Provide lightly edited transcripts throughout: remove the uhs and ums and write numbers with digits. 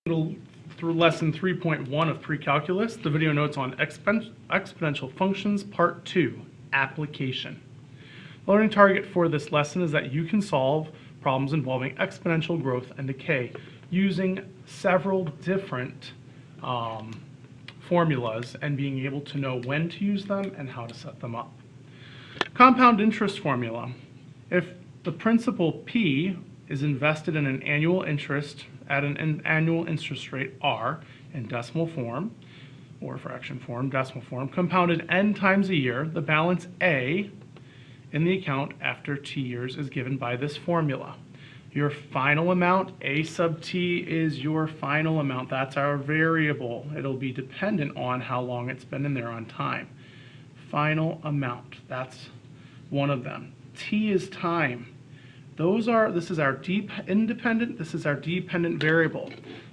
Through lesson 3.1 of pre-calculus, the video notes on exponential functions, part 2, application. The learning target for this lesson is that you can solve problems involving exponential growth and decay using several different formulas and being able to know when to use them and how to set them up. Compound interest formula. If the principal P is invested in an annual interest at an annual interest rate R in decimal form, or fraction form, decimal form, compounded n times a year, the balance A in the account after t years is given by this formula. Your final amount, A sub t, is your final amount. That's our variable. It'll be dependent on how long it's been in there on time. Final amount, that's one of them. T is time. This is our independent, this is our dependent variable.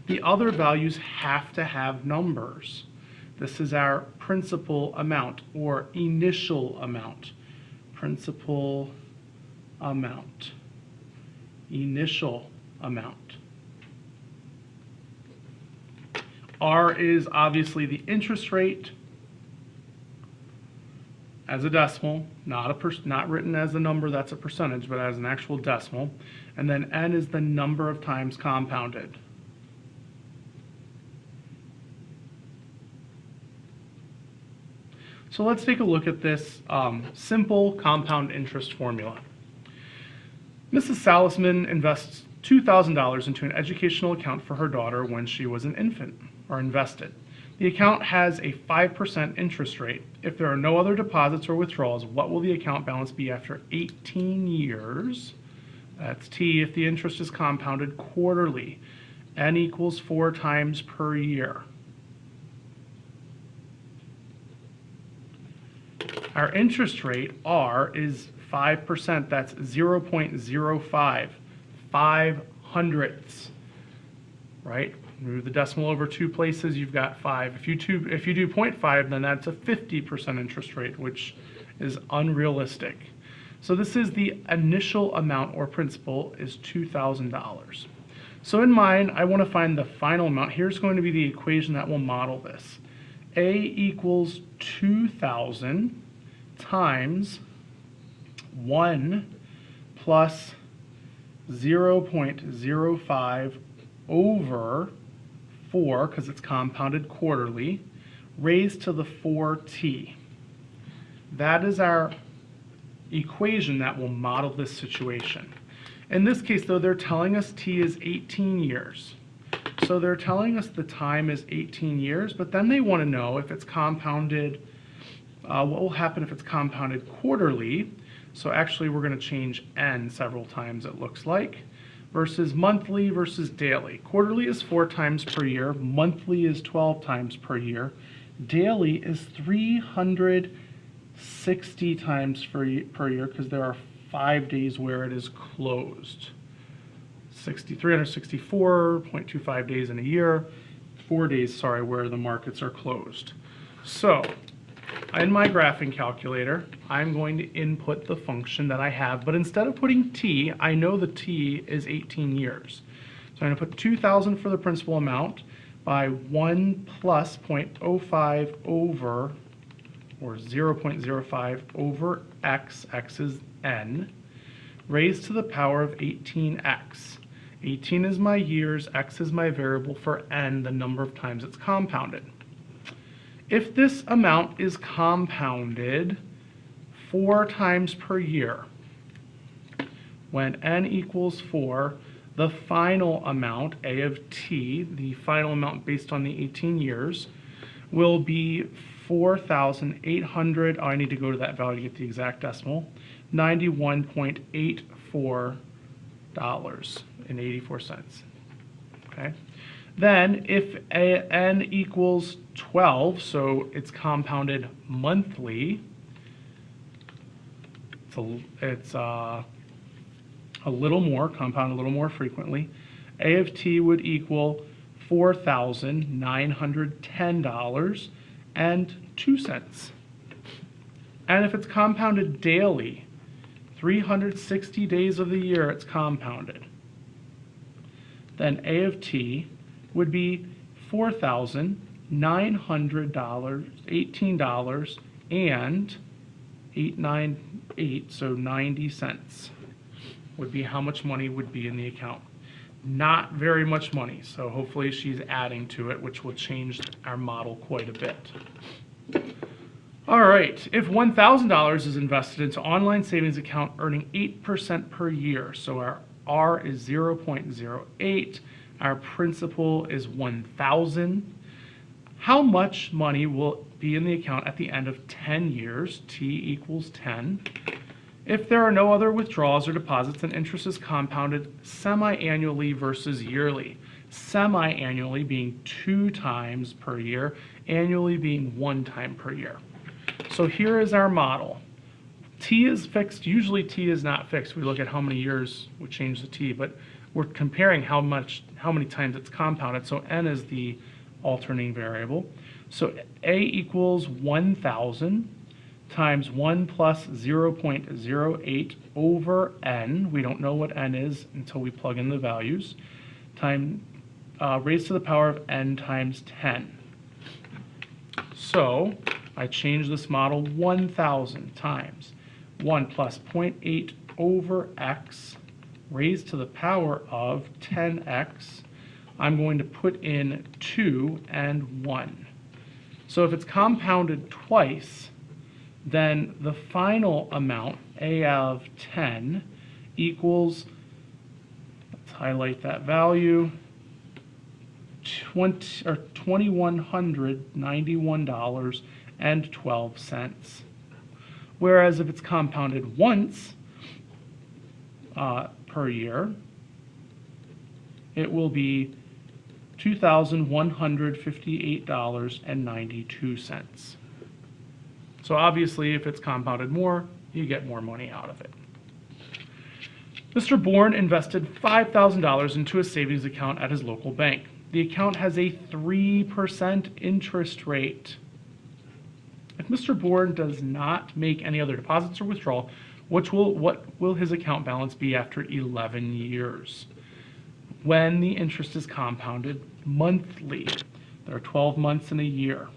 The other values have to have numbers. This is our principal amount or initial amount. Principal amount. Initial amount. R is obviously the interest rate as a decimal, not written as a number, that's a percentage, but as an actual decimal. And then n is the number of times compounded. So let's take a look at this simple compound interest formula. Mrs. Salisman invests $2,000 into an educational account for her daughter when she was an infant, or invested. The account has a 5% interest rate. If there are no other deposits or withdrawals, what will the account balance be after 18 years? That's T if the interest is compounded quarterly. N equals 4 times per year. Our interest rate, R, is 5%. That's 0.05, 5/100ths, right? Move the decimal over 2 places, you've got 5. If you do 0.5, then that's a 50% interest rate, which is unrealistic. So this is the initial amount or principal is $2,000. So in mind, I want to find the final amount. Here's going to be the equation that will model this. A equals 2,000 times 1 plus 0.05 over 4, because it's compounded quarterly, raised to the 4t. That is our equation that will model this situation. In this case, though, they're telling us t is 18 years. So they're telling us the time is 18 years, but then they want to know if it's compounded, what will happen if it's compounded quarterly. So actually, we're going to change n several times, it looks like. Versus monthly versus daily. Quarterly is 4 times per year. Monthly is 12 times per year. Daily is 360 times per year because there are 5 days where it is closed. 364.25 days in a year. 4 days, where the markets are closed. So, in my graphing calculator, I'm going to input the function that I have, but instead of putting t, I know the t is 18 years. So I'm going to put 2,000 for the principal amount by 1 plus 0.05 over, or 0.05 over x, x is n, raised to the power of 18x. 18 is my years, x is my variable for n, the number of times it's compounded. If this amount is compounded 4 times per year, when n equals 4, the final amount, A of t, the final amount based on the 18 years, will be 4,800, I need to go to that value to get the exact decimal, $91.84. Okay. Then if n equals 12, so it's compounded monthly, it's a little more, compounded a little more frequently, A of t would equal $4,910.02. And if it's compounded daily, 360 days of the year it's compounded, then A of t would be $4,918 and 898, so 90 cents would be how much money would be in the account. Not very much money, so hopefully she's adding to it, which will change our model quite a bit. All right, if $1,000 is invested into online savings account earning 8% per year, so our R is 0.08, our principal is 1,000. How much money will be in the account at the end of 10 years? T equals 10. If there are no other withdrawals or deposits, then interest is compounded semi-annually versus yearly. Semi-annually being 2 times per year, annually being 1 time per year. So here is our model. T is fixed. Usually T is not fixed. We look at how many years we change the T, but we're comparing how many times it's compounded. So N is the alternating variable. So A equals 1,000 times 1 plus 0.08 over N. We don't know what N is until we plug in the values. Raised to the power of N times 10. So I change this model 1,000 times 1 plus 0.8 over X raised to the power of 10X. I'm going to put in 2 and 1. So if it's compounded twice, then the final amount, A of 10, equals, let's highlight that value, $2,191.12. Whereas if it's compounded once per year, it will be $2,158.92. So obviously, if it's compounded more, you get more money out of it. Mr. Bourne invested $5,000 into a savings account at his local bank. The account has a 3% interest rate. If Mr. Bourne does not make any other deposits or withdrawal, what will his account balance be after 11 years? When the interest is compounded monthly, there are 12 months in a year.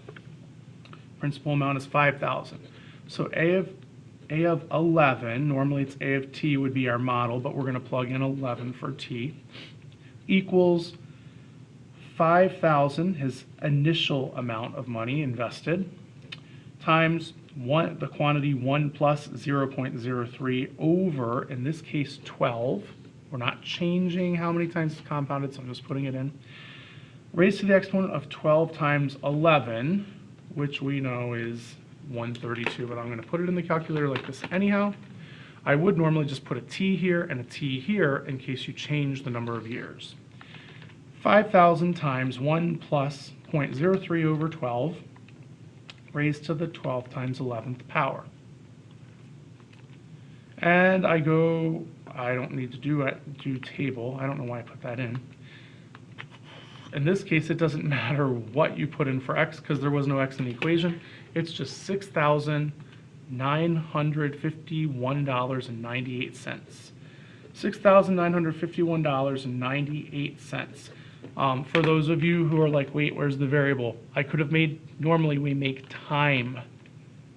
Principal amount is 5,000. So A of 11, normally it's A of T would be our model, but we're going to plug in 11 for T, equals 5,000, his initial amount of money invested, times the quantity 1 plus 0.03 over, in this case, 12. We're not changing how many times it's compounded, so I'm just putting it in. Raised to the exponent of 12 times 11, which we know is 132, but I'm going to put it in the calculator like this anyhow. I would normally just put a T here and a T here in case you change the number of years. 5,000 times 1 plus 0.03 over 12 raised to the 12 times 11th power. And I don't need to do table. I don't know why I put that in. In this case, it doesn't matter what you put in for X because there was no X in the equation. It's just $6,951.98. $6,951.98. For those of you who are like, wait, where's the variable? I could have normally we make time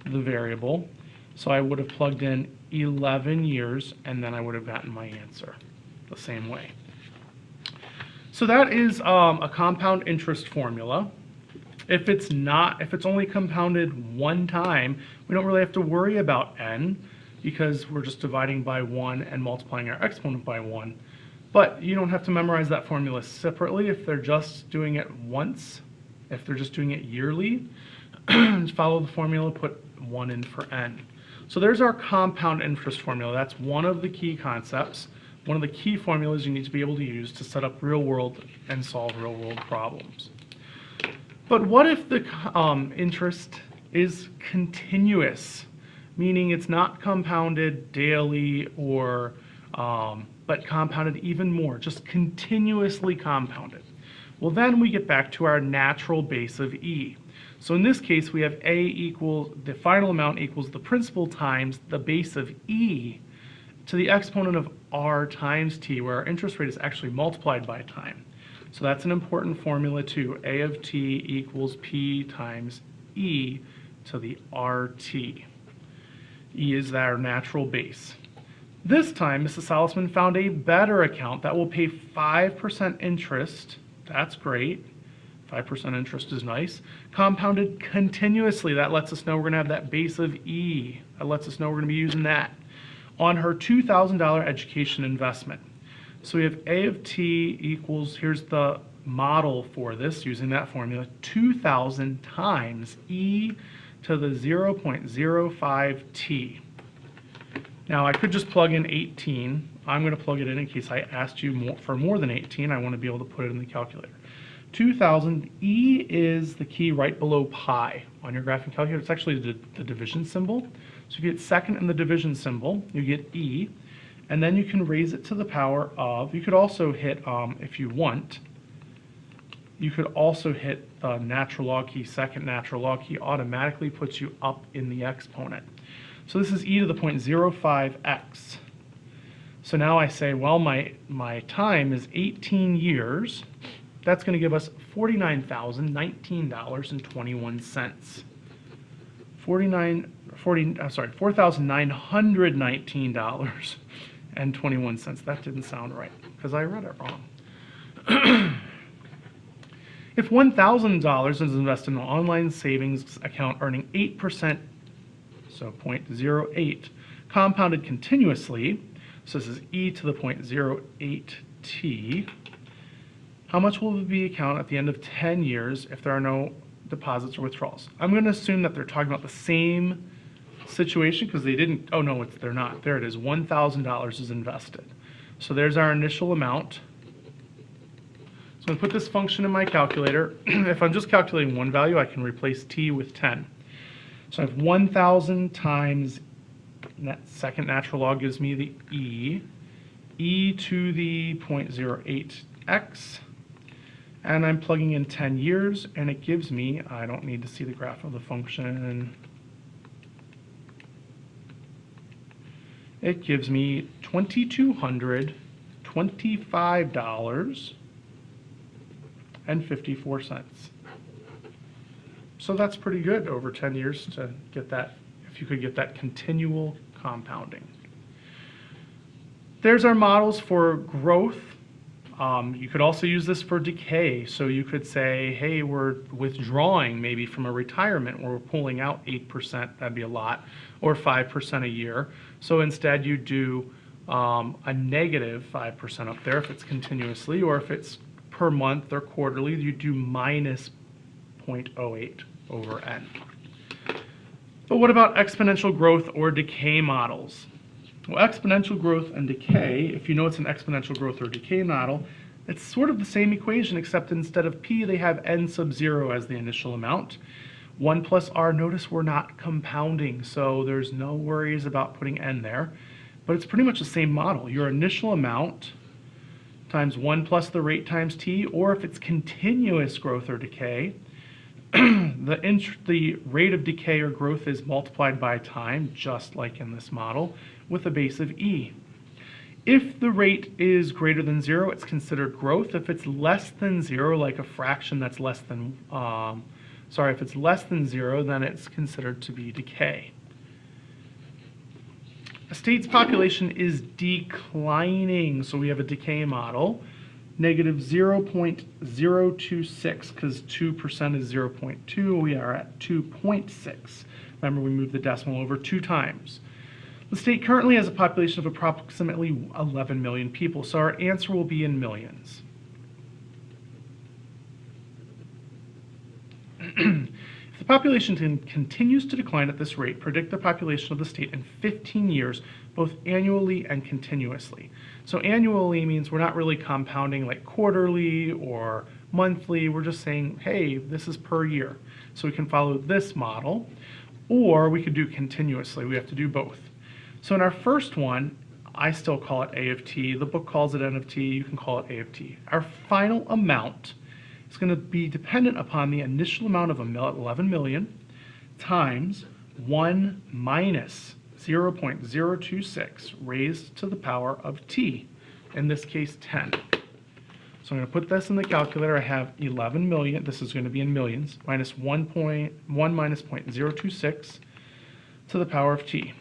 the variable. So I would have plugged in 11 years and then I would have gotten my answer the same way. So that is a compound interest formula. If it's only compounded one time, we don't really have to worry about n because we're just dividing by 1 and multiplying our exponent by 1. But you don't have to memorize that formula separately if they're just doing it once. If they're just doing it yearly, just follow the formula, put 1 in for n. So there's our compound interest formula. That's one of the key concepts. One of the key formulas you need to be able to use to set up real-world and solve real-world problems. But what if the interest is continuous, meaning it's not compounded daily or but compounded even more, just continuously compounded? Well, then we get back to our natural base of E. So in this case, we have A equals, the final amount equals the principal times the base of E to the exponent of R times T, where our interest rate is actually multiplied by time. So that's an important formula too. A of t equals P times E to the RT. E is our natural base. This time, Mrs. Solisman found a better account that will pay 5% interest. That's great. 5% interest is nice. Compounded continuously. That lets us know we're going to have that base of E. That lets us know we're going to be using that on her $2,000 education investment. So we have A of t equals, here's the model for this using that formula, 2,000 times E to the 0.05t. Now I could just plug in 18. I'm going to plug it in case I asked you for more than 18. I want to be able to put it in the calculator. 2,000, E is the key right below pi on your graphing calculator. It's actually the division symbol. So if you get second in the division symbol, you get E, and then you can raise it to the power of, you could also hit, if you want, you could also hit the natural log key. Second natural log key automatically puts you up in the exponent. So this is E to the 0.05x. So now I say, well, my time is 18 years. That's going to give us $4,919.21. $4,919.21. That didn't sound right because I read it wrong. If $1,000 is invested in an online savings account earning 8%, so 0.08, compounded continuously, so this is E to the 0.08t, how much will the account at the end of 10 years if there are no deposits or withdrawals? I'm going to assume that they're talking about the same situation because they didn't, oh no, they're not. There it is, $1,000 is invested. So there's our initial amount. So I'm going to put this function in my calculator. If I'm just calculating one value, I can replace t with 10. So I have 1,000 times second natural log gives me the E to the 0.08x. And I'm plugging in 10 years, and it gives me, I don't need to see the graph of the function, it gives me $2,225.54. So that's pretty good over 10 years to get that, if you could get that continual compounding. There's our models for growth. You could also use this for decay. So you could say, hey, we're withdrawing maybe from a retirement where we're pulling out 8%, that'd be a lot, or 5% a year. So instead you do a negative 5% up there if it's continuously, or if it's per month or quarterly, you do minus 0.08 over n. But what about exponential growth or decay models? Well, exponential growth and decay, if you know it's an exponential growth or decay model, it's sort of the same equation, except instead of p, they have n sub 0 as the initial amount. 1 plus r, notice we're not compounding, so there's no worries about putting n there. But it's pretty much the same model. Your initial amount times 1 plus the rate times t, or if it's continuous growth or decay, the rate of decay or growth is multiplied by time, just like in this model, with a base of e. If the rate is greater than 0, it's considered growth. If it's less than 0, like a fraction that's less than, if it's less than 0, then it's considered to be decay. A state's population is declining, so we have a decay model. Negative 0.026, because 2% is 0.2, we are at 2.6. Remember, we moved the decimal over 2 times. The state currently has a population of approximately 11 million people, so our answer will be in millions. If the population continues to decline at this rate, predict the population of the state in 15 years, both annually and continuously. So annually means we're not really compounding like quarterly or monthly. We're just saying, hey, this is per year. So we can follow this model, or we could do continuously. We have to do both. So in our first one, I still call it A of t. The book calls it N of t. You can call it A of t. Our final amount is going to be dependent upon the initial amount of 11 million times 1 minus 0.026 raised to the power of t, in this case 10. So I'm going to put this in the calculator. I have 11 million. This is going to be in millions. Minus 1 minus 0.026 to the power of t.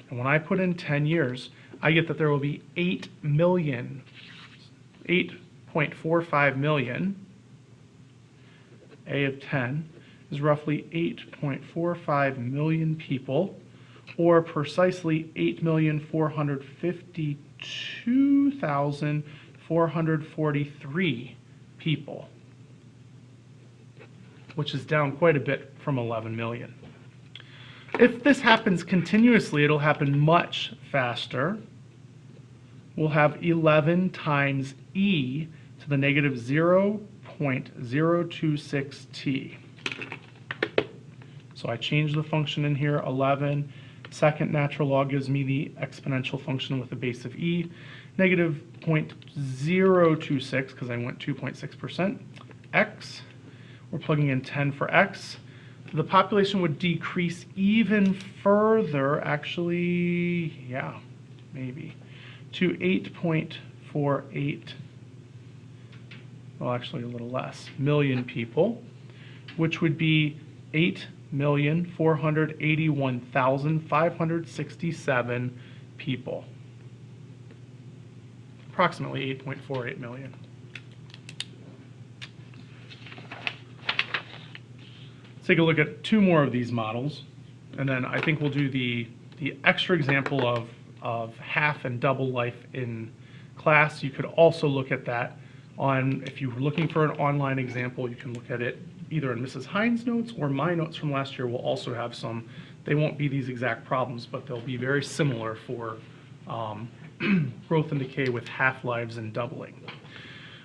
And when I put in 10 years, I get that there will be 8.45 million. A of 10 is roughly 8.45 million people, or precisely 8,452,443 people, which is down quite a bit from 11 million. If this happens continuously, it'll happen much faster. We'll have 11 times e to the negative 0.026t. So I change the function in here, 11. Second natural log gives me the exponential function with a base of e, negative 0.026, because I went 2.6%, x. We're plugging in 10 for x. The population would decrease even further, actually, yeah, maybe, to 8.48, well, actually a little less, million people, which would be 8,481,567 people, approximately 8.48 million. Take a look at two more of these models, and then I think we'll do the extra example of half and double life in class. You could also look at that on, if you were looking for an online example, you can look at it either in Mrs. Hines' notes or my notes from last year will also have some. They won't be these exact problems, but they'll be very similar for growth and decay with half-lives and doubling.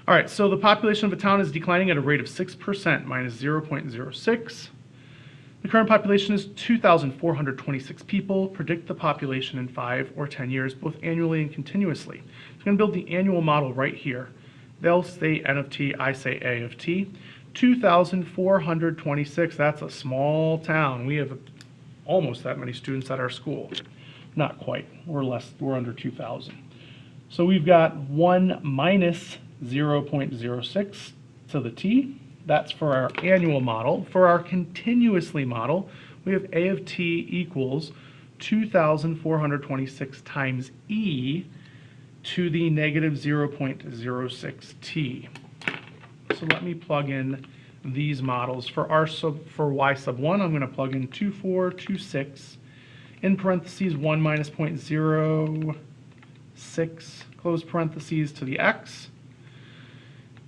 All right, so the population of a town is declining at a rate of 6%, minus 0.06. The current population is 2,426 people. Predict the population in 5 or 10 years, both annually and continuously. So I'm going to build the annual model right here. They'll say n of t, I say a of t. 2,426, that's a small town. We have almost that many students at our school. Not quite, we're under 2,000. So we've got 1 minus 0.06 to the t. That's for our annual model. For our continuously model, we have a of t equals 2,426 times e to the negative 0.06t. So let me plug in these models. For y sub 1, I'm going to plug in 2426, in parentheses 1 minus 0.06, close parentheses, to the x.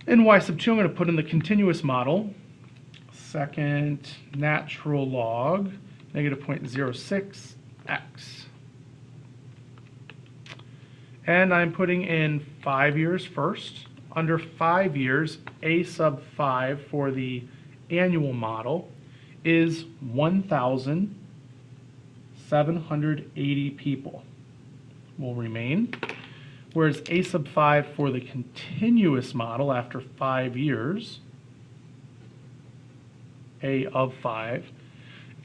In y sub 2, I'm going to put in the continuous model, second natural log, negative 0.06x. And I'm putting in 5 years first. Under 5 years, a sub 5 for the annual model is 1,780 people will remain. Whereas a sub 5 for the continuous model after 5 years, a of 5,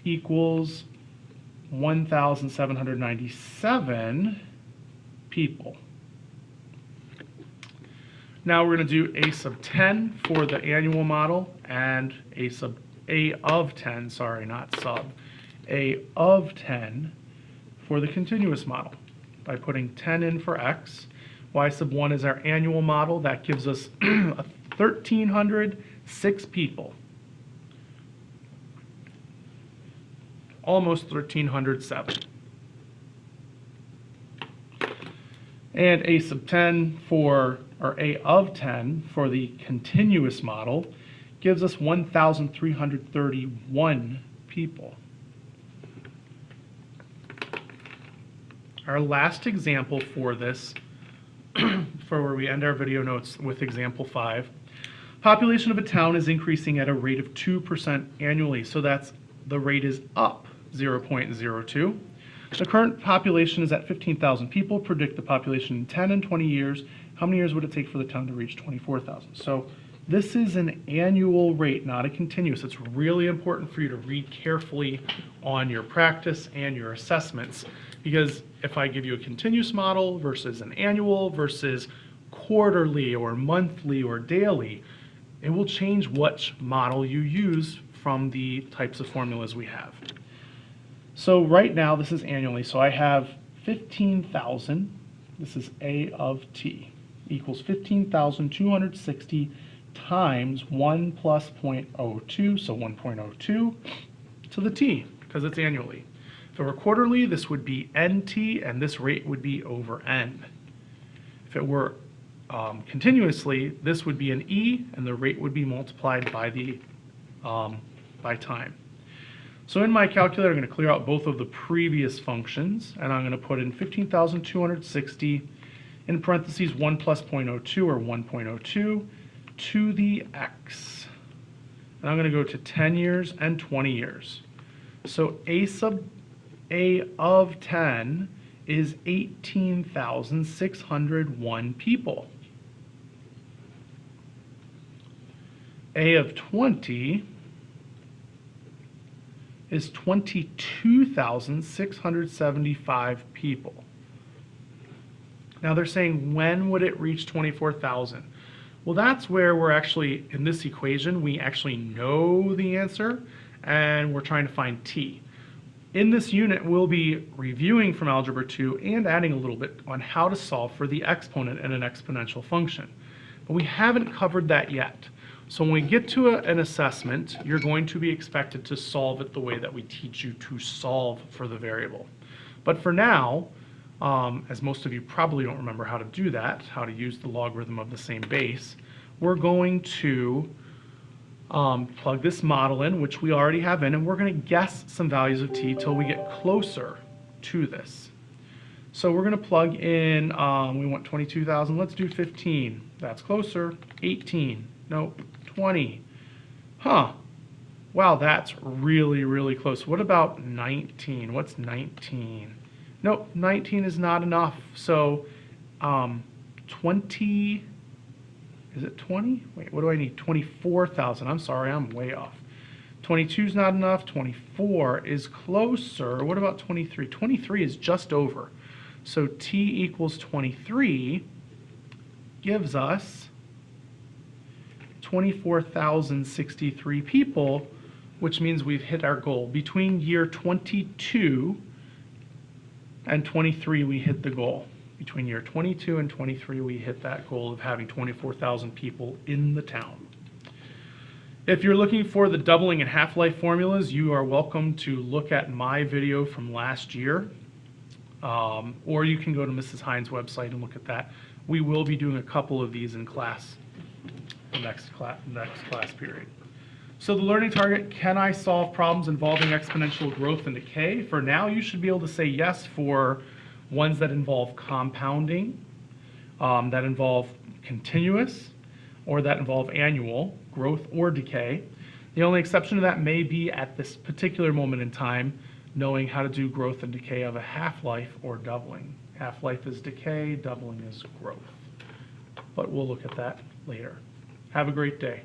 equals 1,797 people. Now we're going to do a sub 10 for the annual model and a of 10, sorry, not sub, a of 10 for the continuous model by putting 10 in for x. Y sub 1 is our annual model. That gives us 1,306 people. Almost 1,307. And a sub 10 for, or a of 10 for the continuous model gives us 1,331 people. Our last example for this, for where we end our video notes with example 5, population of a town is increasing at a rate of 2% annually, so that's the rate is up 0.02. The current population is at 15,000 people. Predict the population in 10 and 20 years. How many years would it take for the town to reach 24,000? So this is an annual rate, not a continuous. It's really important for you to read carefully on your practice and your assessments, because if I give you a continuous model versus an annual versus quarterly or monthly or daily, it will change which model you use from the types of formulas we have. So right now this is annually, so I have 15,000, this is A of t, equals 15,260 times 1 plus 0.02, so 1.02 to the t, because it's annually. If it were quarterly, this would be nt, and this rate would be over n. If it were continuously, this would be an e, and the rate would be multiplied by the by time. So in my calculator, I'm going to clear out both of the previous functions, and I'm going to put in 15,260 in parentheses 1 plus 0.02 or 1.02 to the x. And I'm going to go to 10 years and 20 years. So a sub a of 10 is 18,601 people. A of 20 is 22,675 people. Now they're saying, when would it reach 24,000? Well, that's where we're actually, in this equation, we actually know the answer, and we're trying to find t. In this unit, we'll be reviewing from Algebra 2 and adding a little bit on how to solve for the exponent in an exponential function. But we haven't covered that yet. So when we get to an assessment, you're going to be expected to solve it the way that we teach you to solve for the variable. But for now, as most of you probably don't remember how to do that, how to use the logarithm of the same base, we're going to plug this model in, which we already have in, and we're going to guess some values of t till we get closer to this. So we're going to plug in, we want 22,000, let's do 15, that's closer, 18, nope, 20, huh, wow, that's really, really close. What about 19, what's 19? Nope, 19 is not enough, so 20, is it 20? Wait, what do I need? 24,000. I'm sorry, I'm way off. 22 is not enough. 24 is closer. What about 23? 23 is just over. So t equals 23 gives us 24,063 people, which means we've hit our goal. Between year 22 and 23, we hit the goal. Between year 22 and 23, we hit that goal of having 24,000 people in the town. If you're looking for the doubling and half-life formulas, you are welcome to look at my video from last year, or you can go to Mrs. Hines' website and look at that. We will be doing a couple of these in class, the next class period. So the learning target, can I solve problems involving exponential growth and decay? For now, you should be able to say yes for ones that involve compounding, that involve continuous, or that involve annual growth or decay. The only exception to that may be at this particular moment in time, knowing how to do growth and decay of a half-life or doubling. Half-life is decay, doubling is growth. But we'll look at that later. Have a great day.